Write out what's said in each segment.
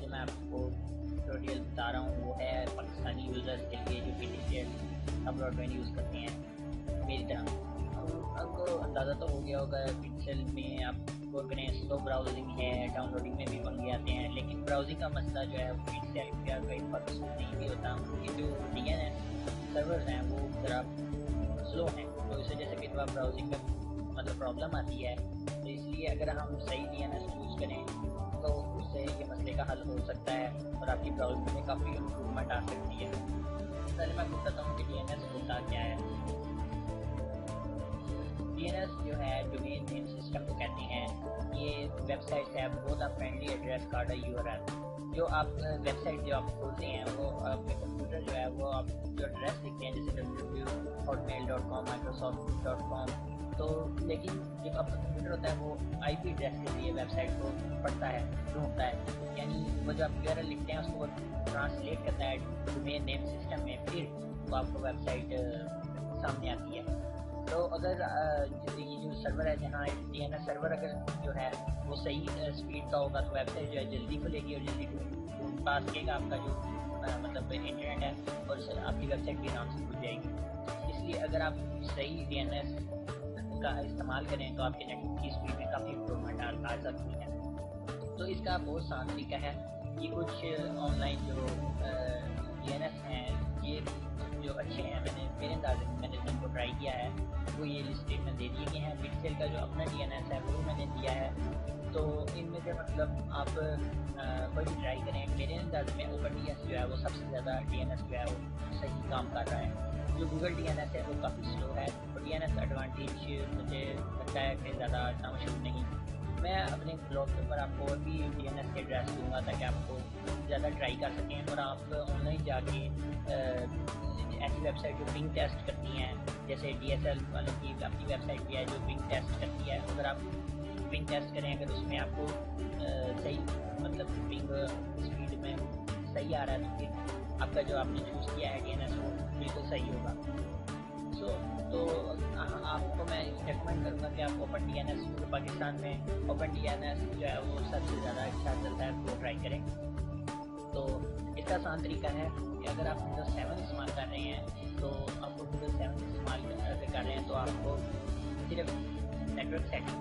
जो मैं आपको ट्यूटोरियल बता रहा हूँ वो है पाकिस्तानी यूज़र्स के लिए जो पिक्सेल अब ब्रॉडबैंड यूज़ करते हैं मेरी तरह। आपको अंदाज़ा तो हो गया होगा पिक्सेल में आपको करें स्लो ब्राउजिंग है, डाउनलोडिंग में भी पंगे आते हैं, लेकिन ब्राउजिंग का मसला जो है पिक्सेल का कई बार नहीं भी होता। ये जो DNS सर्वर्स हैं वो ज़रा स्लो हैं, तो इस वजह से कई बार ब्राउजिंग में मतलब प्रॉब्लम आती है। तो इसलिए अगर हम सही DNS यूज़ करें तो उससे ये मसले का हल हो सकता है और आपकी ब्राउजिंग में काफ़ी इम्प्रूवमेंट आ सकती है। पहले मैं आपको बताता हूँ कि DNS होता क्या है। DNS जो है डोमेन नेम सिस्टम को कहते हैं। ये वेबसाइट है बहुत फ्रेंडली एड्रेस कार्ड है URL। जो आप वेबसाइट जो आप खोलते हैं वो आपके कंप्यूटर जो है वो आप जो एड्रेस लिखते हैं जैसे www.hotmail.com microsoft.com, तो लेकिन जब आपका कंप्यूटर होता है वो IP एड्रेस के लिए वेबसाइट को पढ़ता है, ढूंढता है, यानी वो जो आप URL लिखते हैं उसको ट्रांसलेट करता है डोमेन नेम सिस्टम में, फिर वो आपको वेबसाइट सामने आती है। तो अगर ये जो सर्वर है जहाँ DNS सर्वर अगर जो है वो सही स्पीड का होगा तो वेबसाइट जो है जल्दी खुलेगी और जल्दी पास करेगा आपका जो मतलब इंटरनेट है और आपकी वेबसाइट भी आराम से खुल जाएगी। इसलिए अगर आप सही DNS का इस्तेमाल करें तो आपके नेटवर्क की स्पीड में काफ़ी इम्प्रूवमेंट आ सकती है। तो इसका बहुत आसान तरीका है कि कुछ ऑनलाइन जो DNS हैं ये जो अच्छे हैं, मेरे अंदाजे में मैंने जिनको ट्राई किया है वो ये लिस्ट में दे दिए गए हैं। पिक्सेल का जो अपना DNS है वो मैंने दिया है। तो इनमें से मतलब आप कोई भी ट्राई करें, मेरे अंदाज में OpenDNS जो है वो सबसे ज़्यादा DNS जो है वो सही काम कर रहा है। जो गूगल DNS है वो काफ़ी स्लो है और DNS एडवांटेज मुझे लगता है कि ज़्यादा नामशूर नहीं। मैं अपने ब्लॉग के ऊपर आपको और भी DNS के एड्रेस दूँगा ताकि आपको ज़्यादा ट्राई कर सकें और आप ऑनलाइन जाके ऐसी वेबसाइट जो पिंग टेस्ट करती हैं, जैसे DSL वालों की अपनी वेबसाइट भी है जो पिंग टेस्ट करती है। अगर आप पिंग टेस्ट करें, अगर उसमें आपको सही मतलब पिंग स्पीड में सही आ रहा है तो फिर आपका जो आपने चूज़ किया है DNS वो बिल्कुल सही होगा। तो आपको मैं रिकमेंड करूँगा कि आप OpenDNS पाकिस्तान में OpenDNS जो है वो सबसे ज़्यादा अच्छा चलता है, वो ट्राई करें। तो इसका आसान तरीका है कि अगर आप Windows 7 इस्तेमाल कर रहे हैं तो आपको Windows 7 इस्तेमाल कर रहे हैं तो आपको सिर्फ नेटवर्क सेटिंग,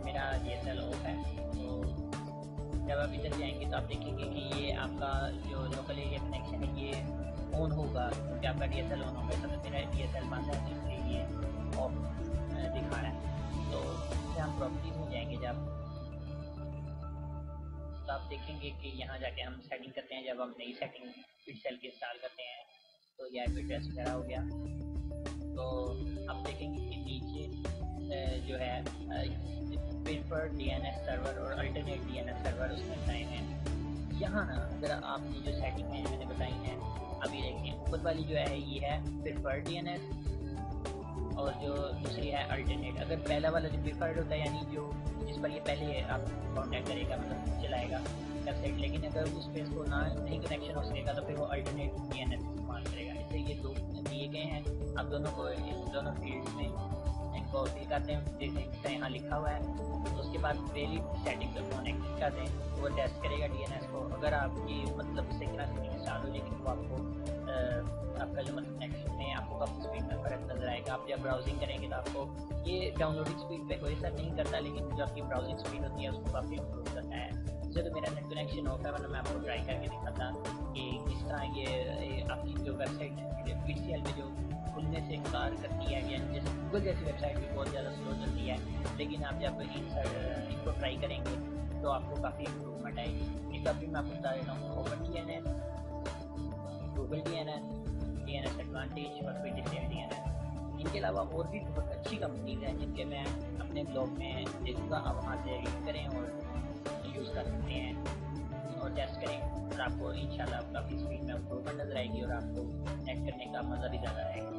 मेरा DSL ऑफ है, तो जब आप इधर जाएंगे तो आप देखेंगे कि ये आपका जो लोकल एरिया कनेक्शन है ये ऑन होगा क्योंकि आपका DSL ऑन होगा। तो मेरा DSL बंद है इसलिए ये ऑफ दिखा रहा है। तो इससे हम प्रॉपर्टीज़ में जाएंगे जब तो आप देखेंगे कि यहाँ जाके हम सेटिंग करते हैं। जब हम नई सेटिंग पिक्सेल की इंस्टॉल करते हैं तो यह IP एड्रेस वगैरह हो गया। तो आप देखेंगे कि नीचे जो है प्रीफर्ड DNS सर्वर और अल्टरनेट DNS सर्वर उसमें बताए हैं। यहाँ ना अगर आपने जो सेटिंग में मैंने बताई हैं अभी देखें, ऊपर वाली जो है ये है प्रीफर्ड DNS और जो दूसरी है अल्टरनेट। अगर पहला वाला जो प्रीफर्ड होता है यानी जो जिस पर ये पहले आप कॉन्टैक्ट करेगा मतलब चलाएगा वेबसाइट, लेकिन अगर उस पर इसको ना नहीं कनेक्शन हो सकेगा तो फिर वो अल्टरनेट DNS इस्तेमाल करेगा। इससे ये दो दिए गए हैं, आप दोनों को दोनों फील्ड्स में इनको फिल करते हैं, जैसे यहाँ लिखा हुआ है। तो उसके बाद वैलिड सेटिंग पर कनेक्ट करते हैं तो वो टेस्ट करेगा DNS को। अगर आपकी मतलब उससे कनेक्शन इंस्टॉल हो जाएगी तो आपको आपका जो मतलब कनेक्शन में आपको काफ़ी स्पीड में फ़र्क नजर आएगा। आप जब ब्राउजिंग करेंगे तो आपको ये डाउनलोडिंग स्पीड पे कोई असर नहीं करता, लेकिन जो आपकी ब्राउजिंग स्पीड होती है उसको काफ़ी इम्प्रूव करता है। जैसे तो मेरा नेट कनेक्शन होता है, मतलब मैं आपको ट्राई करके दिखाता कि किस तरह ये आपकी जो वेबसाइट PCL में जो खुलने से इनकार करती है, यानी जैसे गूगल जैसी वेबसाइट भी बहुत ज़्यादा स्लो चलती है, लेकिन आप जब इनको ट्राई करेंगे तो आपको काफ़ी इम्प्रूवमेंट आएगी। इसका भी मैं आपको बता देता हूँ OpenDNS, गूगल DNS एडवांटेज और फिर DNS। इनके अलावा और भी बहुत अच्छी कंपनीज हैं जिनके मैं अपने ब्लॉग में देखूँगा, आप वहाँ से रीड करें और यूज़ कर सकते हैं और टेस्ट करें और आपको इंशाल्लाह काफ़ी स्पीड में इम्प्रूवमेंट नजर आएगी और आपको नेट करने का मज़ा भी ज़्यादा आएगा।